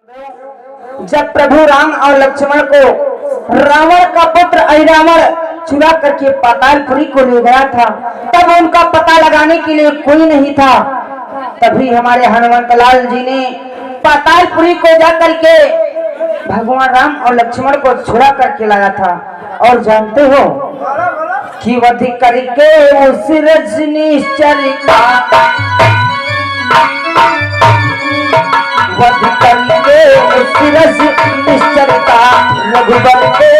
जब प्रभु राम और लक्ष्मण को रावण का पुत्र अहिरावण चुरा करके पातालपुरी को ले गया था, तब उनका पता लगाने के लिए कोई नहीं था। तभी हमारे हनुमंतलाल जी ने पातालपुरी को जा करके भगवान राम और लक्ष्मण को छुड़ा करके लाया था। और जानते हो कि वध करके उस रजनीश्वर का वध करके उस रजनीश्वर का रघुबर की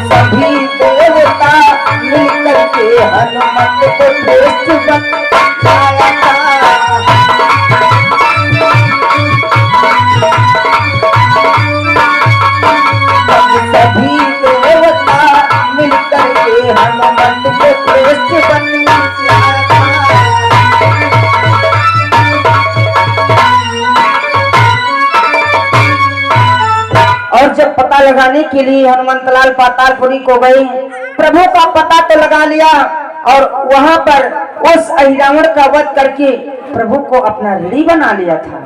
सभी देवता मिलकर के हनुमत को श्रेष्ठ बनाया था। सभी देवता मिलकर के हनुमत को श्रेष्ठ बनाया था। और जब पता लगाने के लिए हनुमंतलाल पातालपुरी को गए, प्रभु का पता तो लगा लिया और वहां पर उस अहिरावण का वध करके प्रभु को अपना ऋणी बना लिया था।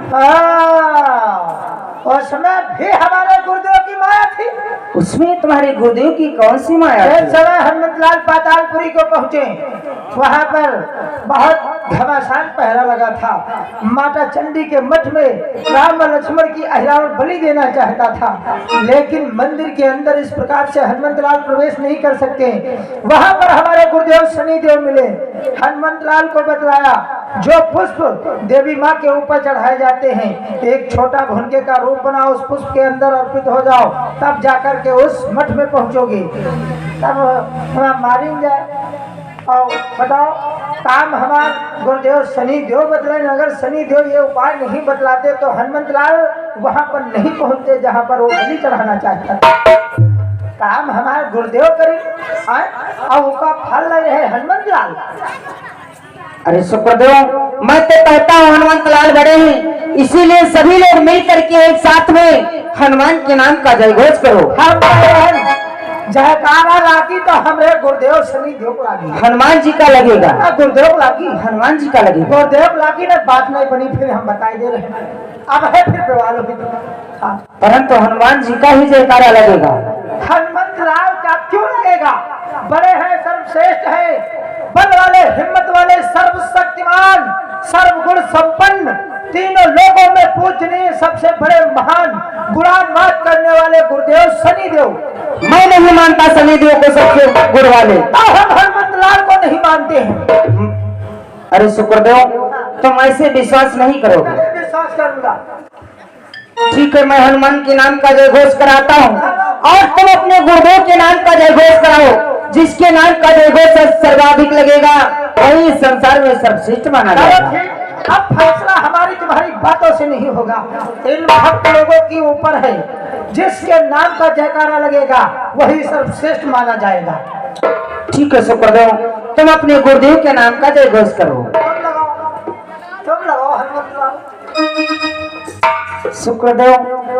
उसमें भी हमारे गुरुदेव की माया थी। उसमें तुम्हारे गुरुदेव की कौन सी माया थी? समय हनुमंतलाल पातालपुरी को पहुंचे, वहां पर बहुत घमासान पहरा लगा था। माता चंडी के मठ में राम और लक्ष्मण की अहिरावण बलि देना चाहता था, लेकिन मंदिर के अंदर इस प्रकार से हनुमंतलाल प्रवेश नहीं कर सकते। वहां पर हमारे गुरुदेव शनिदेव मिले, हनुमंतलाल को बतलाया जो पुष्प देवी माँ के ऊपर चढ़ाए जाते हैं, एक छोटा भुनके का रूप बनाओ, उस पुष्प के अंदर अर्पित हो जाओ, तब जाकर के उस मठ में पहुंचोगे, तब मारिन जाए। और बताओ काम हमारे गुरुदेव शनिदेव बतलाए, अगर शनिदेव ये उपाय नहीं बतलाते तो हनुमंतलाल वहां पर नहीं पहुंचते जहां पर वो बलि चढ़ाना चाहता था। काम हमारे गुरुदेव करे और उसका फल ले रहे हनुमंतलाल। अरे सुप्रदेव, मैं तो कहता हूँ हनुमंतलाल बड़े हैं, इसीलिए सभी लोग मिल करके एक साथ में हनुमान के नाम का जयघोष करो। जयकारा लागी तो हमारे गुरुदेव शनिदेव को लागी, हनुमान जी का लगेगा। गुरुदेव को लागी, हनुमान जी का लगेगा। गुरुदेव लागी ने बात नहीं बनी, फिर हम बताई दे रहे हैं। अब है फिर विवाद होगी, परंतु हनुमान जी का ही जयकारा लगेगा। हनुमंतलाल का क्यों लगेगा? बड़े हैं, सर्वश्रेष्ठ हैं, बल वाले, हिम्मत वाले, सर्वशक्तिमान, सर्वगुण संपन्न, तीनों लोगों में पूजनीय, सबसे बड़े महान गुणान्वाद करने वाले गुरुदेव शनिदेव। मैं नहीं मानता शनिदेव को सबसे गुण वाले, हम हनुमंतलाल को नहीं मानते हैं। अरे शुक्रदेव, तुम ऐसे विश्वास नहीं करोगे। विश्वास करूंगा। ठीक है, मैं हनुमान के नाम का जयघोष कराता हूँ और तुम अपने गुरुदेव के नाम का जयघोष कराओ। जिसके नाम का जयघोष सर्वाधिक लगेगा वही संसार में सर्वश्रेष्ठ माना जाएगा। अब फैसला हमारी तुम्हारी बातों से नहीं होगा, इन भक्त लोगों के ऊपर है। जिसके नाम का जयकारा लगेगा वही सर्वश्रेष्ठ माना जाएगा। ठीक है सुप्रदेव, तुम अपने गुरुदेव के नाम का जयघोष करो। तुम लगाओ हनुमंतलाल। शुक्रदेव,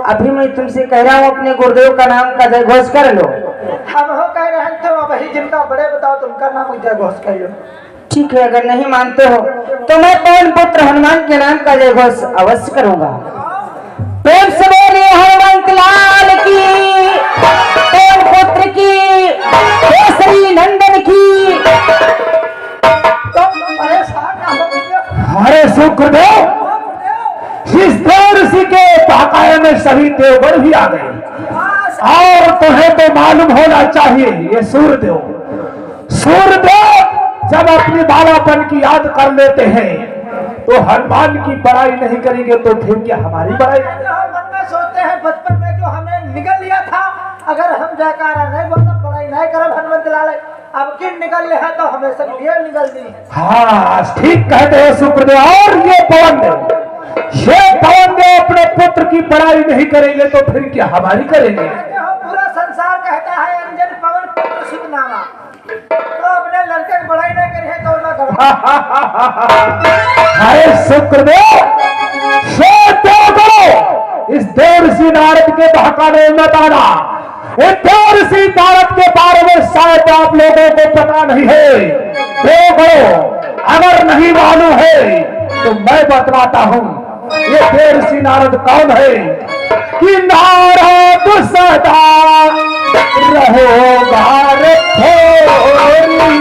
अभी मैं तुमसे कह रहा हूँ अपने गुरुदेव का नाम का जयघोष कर लो। हम हो कह रहे हैं तुम वही जिनका बड़े बताओ, तुमका नाम जयघोष कर लो। ठीक है, अगर नहीं मानते हो तो मैं पवन पुत्र हनुमान के नाम का जयघोष अवश्य करूंगा। प्रेम से बोलिए हनुमंतलाल की, पवन पुत्र की, केसरी नंदन की। अरे सुखदेव, इस देव ऋषि के पाकाए में सभी देवगण भी आ गए और तुम्हें तो मालूम होना चाहिए ये सूर्यदेव जब अपनी बालापन की याद कर लेते हैं तो हनुमान की बड़ाई नहीं करेंगे तो फिर क्या हमारी बड़ाई? मन में सोचते हैं बचपन में जो हमें निगल लिया था, अगर हम जयकारा नहीं बोलना, बड़ाई नहीं करब हनुमंतलाल, अब किन निकल ले है तो हमें सब ये निकल दी। हाँ ठीक कहते हैं सुप्रदेव। और ये पवन वो अपने पुत्र की पढ़ाई नहीं करेंगे तो फिर क्या हमारी करेंगे? पूरा संसार कहता है अंजन पवन पुत्र सुख नामा, तो अपने लड़के की पढ़ाई नहीं करी है तो ना करो। अरे शुक्रदेव, इस देवर्षि नारद के बहकाने मत आना। इस देवर्षि नारद के बारे में शायद आप लोगों को पता नहीं है। देखो, अगर नहीं मालूम है तो मैं बतलाता हूँ ये देवर्षि नारद कौन है। कि नारद सदा रहो भारत थोरी,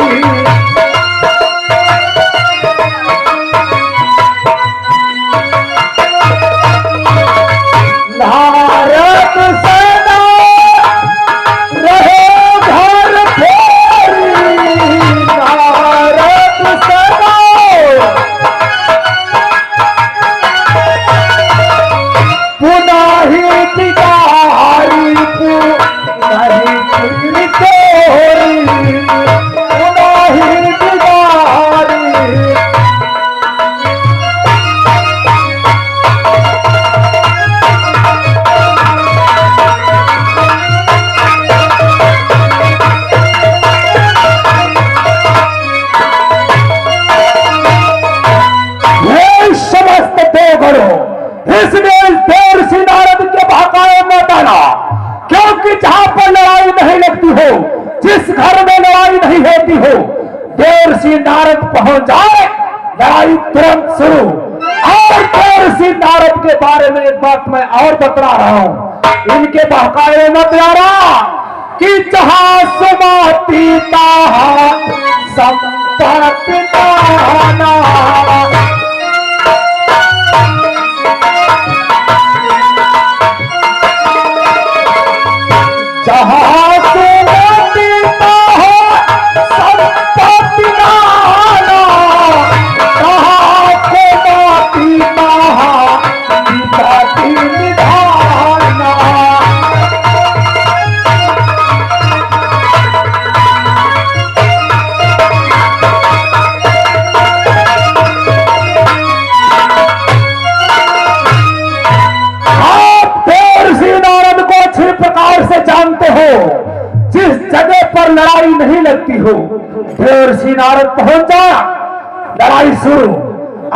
भारत सदा रहो घर थोरी, भारत सदा पुनाही दिगारी, पुनाही तोरी, पुनाही दिगारी। समस्त देवगणों, इसलिए देवर्षि नारद के बहकावे मत आना, क्योंकि जहां पर लड़ाई नहीं लगती हो, जिस घर में लड़ाई नहीं होती हो, देवर्षि नारद पहुंच जाए, लड़ाई तुरंत शुरू। और देवर्षि नारद के बारे में एक बात मैं और बतला रहा हूं, इनके बहकावे मत आना कि जहां सुमाती संपत्ति नाना, जहाँ से देता है संपत्ति नाना, जहाँ को पीता है निधाना। आप देवर्षि नारद को अच्छी प्रकार से जानते हो, जिस जगह पर लड़ाई नहीं लगती हो, देवर्षि नारद पहुंचा, लड़ाई शुरू,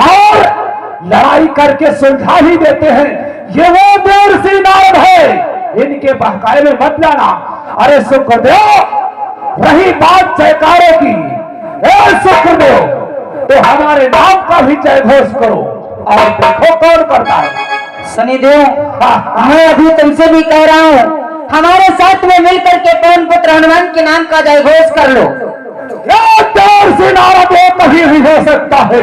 और लड़ाई करके सुलझा ही देते हैं। ये वो देवर्षि नारद है, इनके बहकावे में मत जाना। अरे शुक्रदेव, रही बात जयकारों की, शुक्रदेव तो हमारे नाम का भी जय घोष करो, और देखो कौन करता है। शनिदेव, मैं अभी तुमसे भी कह रहा हूँ, हमारे साथ में मिलकर के पवन पुत्र हनुमान के नाम का जय घोष कर लो। देवर्षि नारद वो कभी नहीं हो सकता है।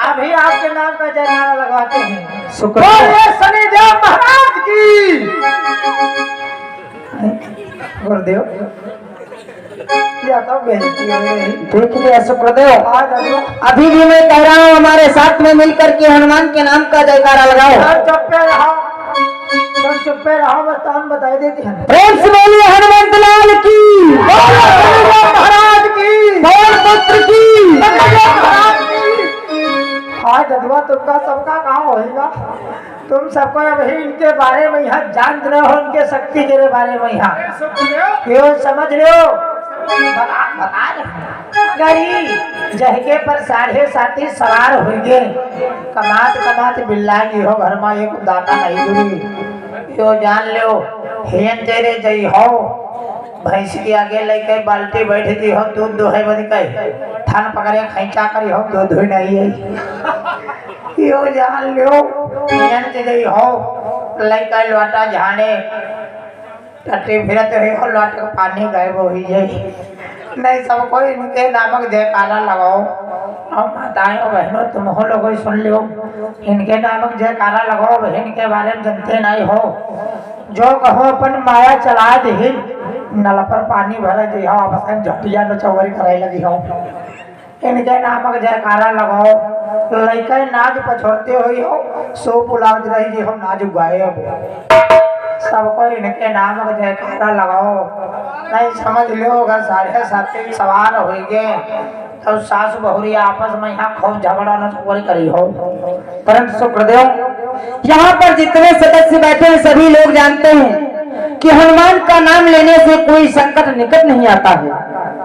अभी आपके नाम का जयकारा लगवाते हैं। शुक्रिया शनिदेव महाराज की। गुरुदेव, क्या तो बेइज्जती हो रही। देख लिया शुक्रदेव, आज अभी भी मैं कह रहा हूँ, हमारे साथ में मिलकर के हनुमान के नाम का जयकारा लगाओ। चुप्पे रहो, तुम चुप्पे रहो, बस तो हम बताई देते हैं। प्रेम से बोलिए हनुमंत लाल की, महाराज की, पवन पुत्र की। महाराज की। आज अधवा तुमका सबका कहाँ होएगा? तुम सबको अब ही इनके बारे में यहाँ जान रहे हो, इनके शक्ति के बारे में यहाँ क्यों समझ रहे हो? बता गरी जहके पर 7.5 सवार होंगे, कमात कमात बिल्लागी हो घर में एक दाता नहीं गुरी यो जान लो। हेन तेरे जई हो, भैंस के आगे लेके बाल्टी बैठ दी हो, दूध दोहे बन के थान पकड़े खैचा करी हो, दूध धोई नहीं है यो जान लो। हेन तेरे हो लेके लोटा झाड़े टट्टी फिरत हो, लोट का पानी गायब हो ही जाए। नहीं सब कोई इनके नामक जयकारा लगाओ, और माताएं और बहनों तुम हो लोग सुन लो, इनके नामक जयकारा लगाओ। बहन के बारे में जानते नहीं हो, जो कहो अपन माया चला दे, नल पर पानी भर दी हो, बस झटिया न चौरी कराई लगी हो। इनके नामक जयकारा लगाओ, लड़के नाच पछोड़ते हुई हो, सो पुलाव रही हो, नाच गायब सबको इनके नामक जयकारा लगाओ। नहीं समझ लो अगर 7:30 सवार हो गए तो सास बहुरी आपस में यहाँ खूब झगड़ा न करी हो। परंतु सुखदेव यहाँ पर जितने सदस्य बैठे हैं सभी लोग जानते हैं कि हनुमान का नाम लेने से कोई संकट निकट नहीं आता है।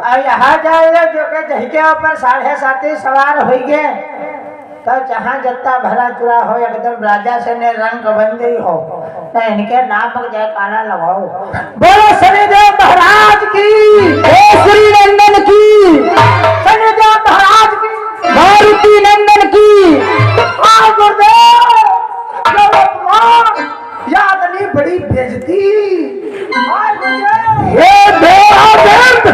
और यहाँ जाए जो के जही के ऊपर 7:30 सवार हो गए तो जहाँ जत्ता भरा चुरा हो एकदम राजा से ने रंग बंदी हो तो इनके नाम पर जयकारा लगाओ। बोलो शनिदेव महाराज की, श्री नंदन की, शनिदेव महाराज की, मारुति नंदन की। आओ गुरुदेव, याद नहीं बड़ी बेइज्जती। आओ गुरुदेव। ये देवानंद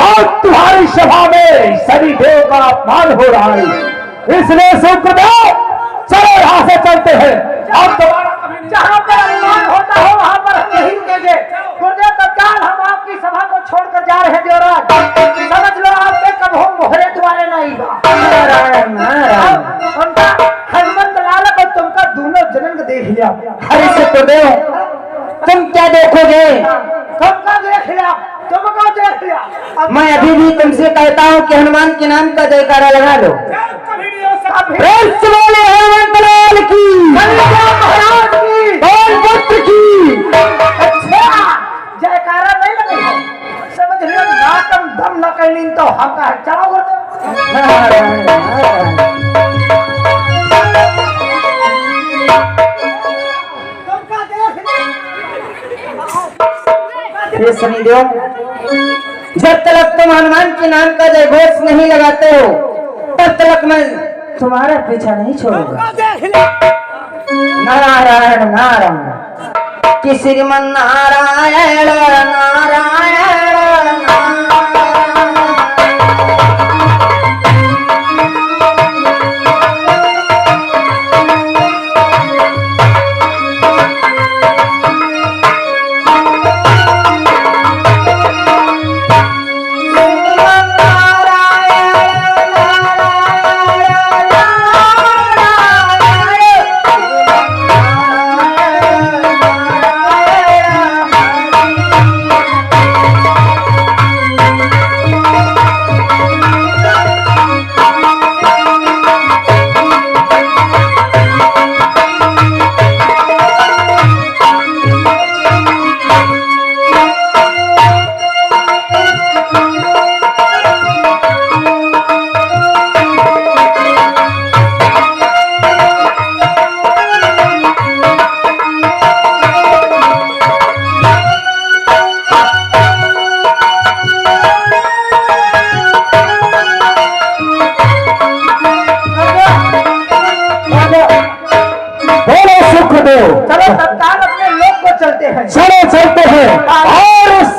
आज तुम्हारी सभा में शनिदेव का अपमान हो रहा है, इसलिए सुखदेव चलो यहाँ से चलते हैं। अब दोबारा जहाँ पर अपमान होता हो वहाँ पर हम नहीं रुकेंगे। गुरुदेव तत्काल हम आपकी सभा को छोड़कर जा रहे हैं देवराज। समझ लो आपके कब हो मोहरे द्वारे नहीं उनका हनुमंत लाल को तुमका दोनों जन्म देख लिया। अरे सुखदेव तुम क्या देखोगे? तुमका देख लिया, तुमको देख लिया। मैं अभी भी तुमसे कहता हूँ कि हनुमान के नाम का जयकारा लगा लो। बोले हनुमंत लाल की, महाराज की, पवन पुत्र की। अच्छा जयकारा नहीं लगेगा, समझ लियो नाकम दम न कैलीन तो हम का चलो गुरुदेव। हे शनिदेव जब तक तुम हनुमान के नाम का जयघोष नहीं लगाते हो तब तक मैं तुम्हारा पीछा नहीं छोड़ूंगा। नारायण नारायण कि श्रीमन नारायण नारायण नारायण। चलो तत्काल अपने लोग को चलते हैं। चलो चलते हैं और उस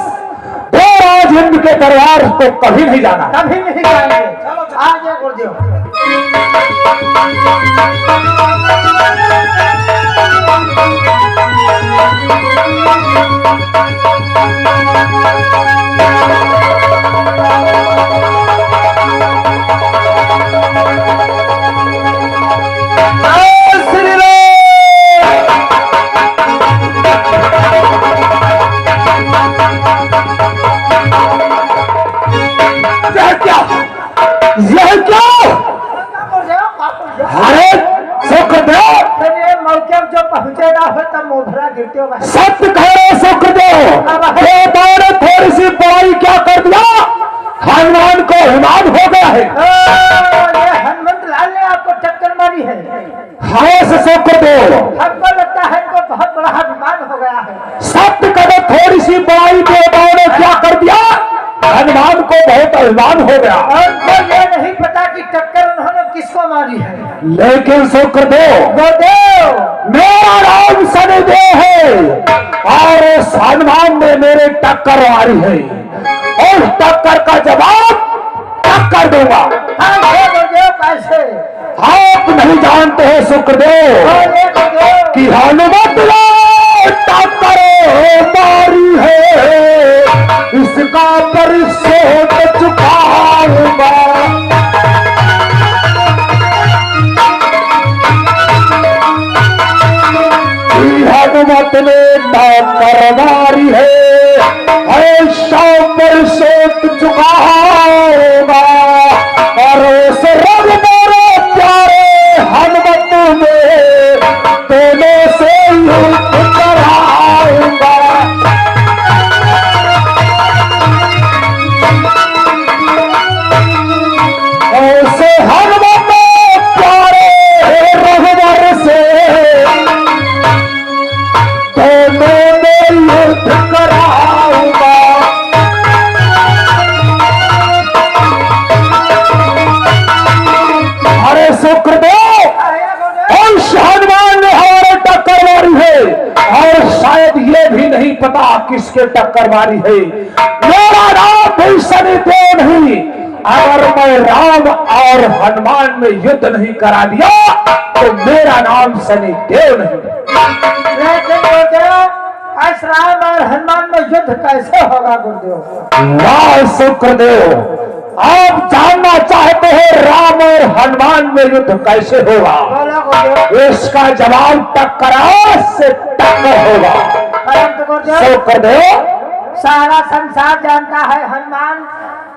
देवराज हिंद के दरबार को कभी नहीं जाना। कभी नहीं जाएंगे। चलो आगे गुरुदेव। यह क्या? अरे सुखदेव मौके जो पहुंचेगा हो तब मोभरा गिरते हो। सत्य कहो सुखदेव, ने थोड़ी सी बड़ाई क्या कर दिया? हनुमान को हिमान हो गया है। ये हनुमंत लाल ने आपको टक्कर मारी है। हाँ सुखदेव, हमको लगता है इनको बहुत बड़ा अभिमान हो गया है। सत्य कहो थोड़ी सी बड़ाई देवताओं ने क्या कर दिया? हनुमान को बहुत अभिमान हो गया। उनको ये नहीं पता कि टक्कर उन्होंने किसको मारी है। लेकिन सुखदेव मेरा नाम शनिदेव है और उस हनुमान ने मेरे टक्कर मारी है और टक्कर का जवाब टक्कर दूंगा। कैसे? आप नहीं जानते हैं सुखदेव कि हनुमत ने टक्कर मारी है, इसका परिशोध चुकाऊंगा। हनुमत ने टक्कर मारी है, किसके टक्कर मारी है। मेरा नाम भी शनिदेव नहीं। अगर मैं राम और हनुमान में युद्ध नहीं करा दिया तो मेरा नाम शनिदेव नहीं। लेकिन गुरुदेव इस राम और हनुमान में युद्ध कैसे होगा गुरुदेव? वाह शुक्रदेव, आप जानना चाहते हैं राम और हनुमान में युद्ध कैसे होगा? बोलो गुरुदेव। इसका जवाब टकराव से टक्कर होगा। परंतु गुरुदेव शुक्रदेव, सारा संसार जानता है हनुमान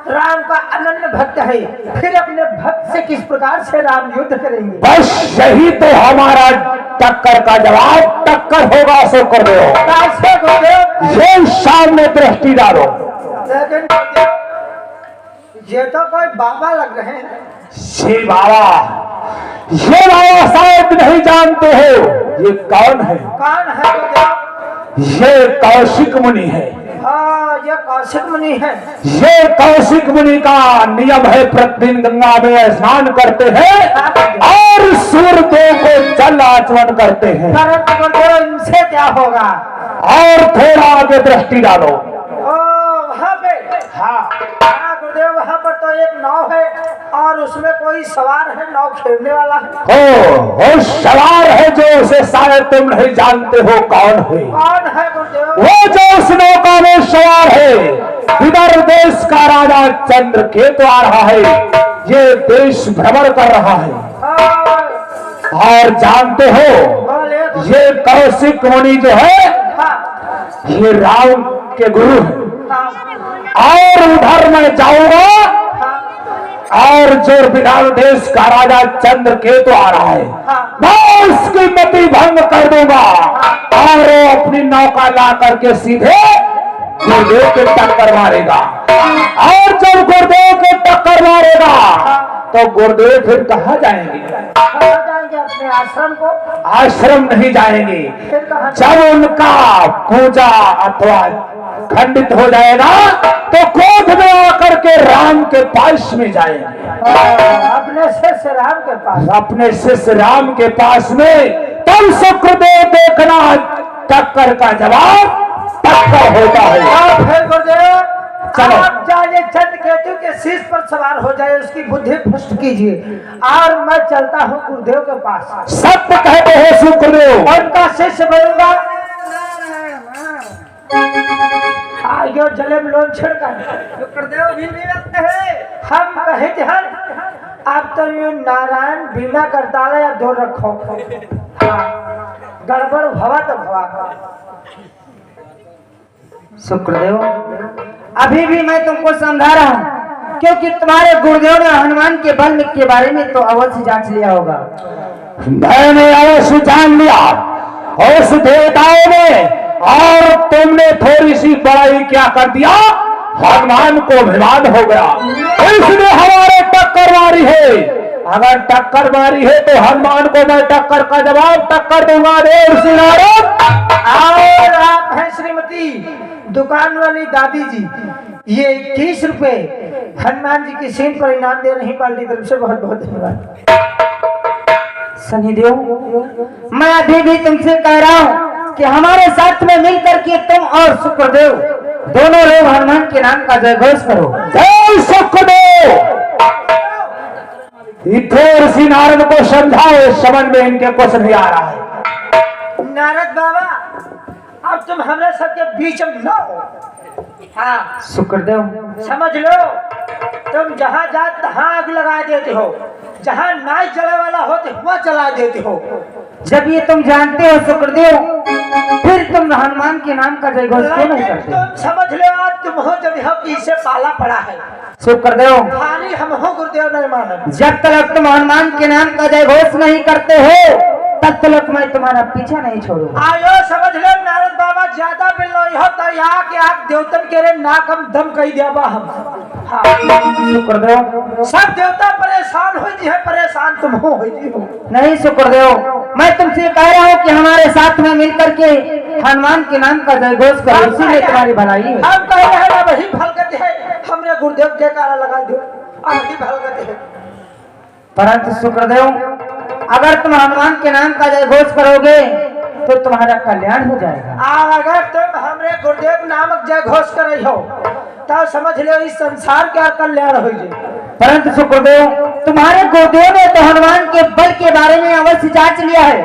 राम का अनन्य भक्त है, फिर अपने भक्त से किस प्रकार से राम युद्ध करेंगे? बस यही तो हमारा टक्कर का जवाब टक्कर होगा। शुक्रदेव, कैसे गुरुदेव? ये सामने दृष्टि डालो। लेकिन गुरुदेव ये तो कोई बाबा लग रहे हैं। ये बाबा शायद नहीं जानते हो ये कौन है? कौन है गुरुदेव? ये कौशिक मुनि है। हाँ, ये कौशिक मुनि है। ये कौशिक मुनि का नियम है, प्रतिदिन गंगा में स्नान करते हैं और सूर्यदेव को जल आचमन करते हैं। परंतु गुरुदेव इनसे क्या होगा? और थोड़ा आगे दृष्टि डालो। ओ वहाँ पे, हाँ गुरुदेव, वहाँ पर तो एक नाव है और उसमें कोई सवार है, नाव खेलने वाला है। वो सवार है जो उसे शायद तुम नहीं जानते हो कौन है। कौन है गुरुदेव? वो जो उस नौका में सवार है विदर्भ देश का राजा चंद्रकेतु आ रहा है। ये देश भ्रमण कर रहा है। और जानते हो बोले ये कौशिक मुनि जो है हाँ, ये राम के गुरु है। हाँ, और उधर मैं जाऊंगा हाँ, और जो विदर्भ देश का राजा चंद्रकेतु आ रहा है मैं उसकी मति भंग कर दूंगा और वो अपनी नौका ला करके सीधे गुरुदेव के टक्कर मारेगा। और जब गुरुदेव के टक्कर मारेगा तो गुरुदेव फिर कहाँ जाएंगे? कहाँ जाएंगे? अपने आश्रम को? आश्रम नहीं जाएंगे। फिर कहाँ? जब उनका पूजा अथवा खंडित हो जाएगा तो क्रोध में आकर के राम के पास में जाएंगे। अपने शिष्य राम के पास। अपने शिष्य राम के पास में तब शुक्रदेव देखना टक्कर का जवाब टक्कर होता है। और फिर गुरुदेव चलो। आप जाइए चंद्रकेतु के शीश पर सवार हो जाए, उसकी बुद्धि भ्रष्ट कीजिए और मैं चलता हूँ गुरुदेव के पास। सत्य कहते हैं शुक्रदेव। उनका शिष्य बनूंगा। आगे जले में लोन छिड़कर गुरुदेव भी रखते हैं। हम कहे थे आप तो ये नारायण बिना करताला या दो रखो। हाँ, गड़बड़ भवा तो भवा। शुक्रदेव, अभी भी मैं तुमको समझा रहा हूँ क्योंकि तुम्हारे गुरुदेव ने हनुमान के बल के बारे में तो अवश्य जांच लिया होगा। मैंने अवश्य जान लिया उस देवताओं ने, और तुमने थोड़ी सी बड़ाई क्या कर दिया, हनुमान को विवाद हो गया। इसने हमारे टक्कर मारी है। अगर टक्कर मारी है तो हनुमान को मैं टक्कर का जवाब टक्कर दूंगा। देव श्री नारद। और आप हैं श्रीमती दुकान वाली दादी जी, ये 21 रुपए हनुमान जी की सीन पर इनाम दे रही पार्टी तरफ से, बहुत बहुत धन्यवाद। शनिदेव, मैं अभी भी तुमसे कह रहा हूँ कि हमारे साथ में मिलकर के तुम और शुक्रदेव दोनों लोग हनुमान के नाम का जयघोष करो। जय शुक्रदेव। ऋषि नारद को समझाओ, समझ में इनके कुछ नहीं आ रहा है। नारद बाबा, अब तुम हमारे सबके बीच में ना हो। हाँ, शुक्रदेव, समझ लो, तुम जहाँ जाते तहाँ आग लगा देते हो, जहाँ नाच जले वाला होते वहाँ जला देते हो। जब ये तुम जानते हो शुक्रदेव, फिर तुम हनुमान के नाम का जयघोष क्यों नहीं करते? तुम समझ लो, आज तुम हो जब यह पीछे पाला पड़ा है। शुक्रदेव, खाली हम हो गुरुदेव नहीं मानव। जब तक तुम हनुमान के नाम का जयघोष नहीं करते हो तब तक मैं तुम्हारा पीछा नहीं छोड़ूंगा। आयो समझ लो नारद बाबा, ज्यादा बिल हो तो यहाँ के आप देवतन के रे नाक हम दम कही देवा हम। हाँ, शुक्रदेव, सब देवता परेशान हो जी है, परेशान तुम हो जी हो। नहीं शुक्रदेव, मैं तुमसे कह रहा हूँ कि हमारे साथ में मिलकर के हनुमान के नाम का जयघोष करो, इसीलिए तुम्हारी भलाई है। हम कह रहे हैं वही फलगत है, हमने गुरुदेव के कारा लगा दो, वही फलगत है। परंतु शुक्रदेव, अगर तुम हनुमान के नाम का जयघोष करोगे तो तुम्हारा कल्याण हो जाएगा। अगर तुम हमरे गुरुदेव नामक जय घोष करे हो तो समझ लो इस संसार का कल्याण हो जाए। परंतु सुखदेव, तुम्हारे गुरुदेव ने तो हनुमान के बल के बारे में अवश्य जांच लिया है,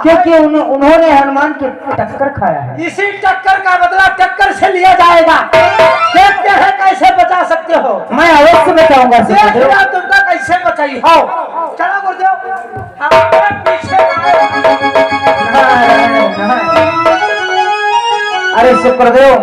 क्योंकि उन्होंने हनुमान की टक्कर खाया है। इसी टक्कर का बदला टक्कर से लिया जाएगा। देखते हैं कैसे बचा सकते हो। मैं अवश्य बचाऊंगा सुखदेव। देखना तुमका कैसे बचाई हो। चलो गुरुदेव, हमारे पीछे अरे सुखदेव,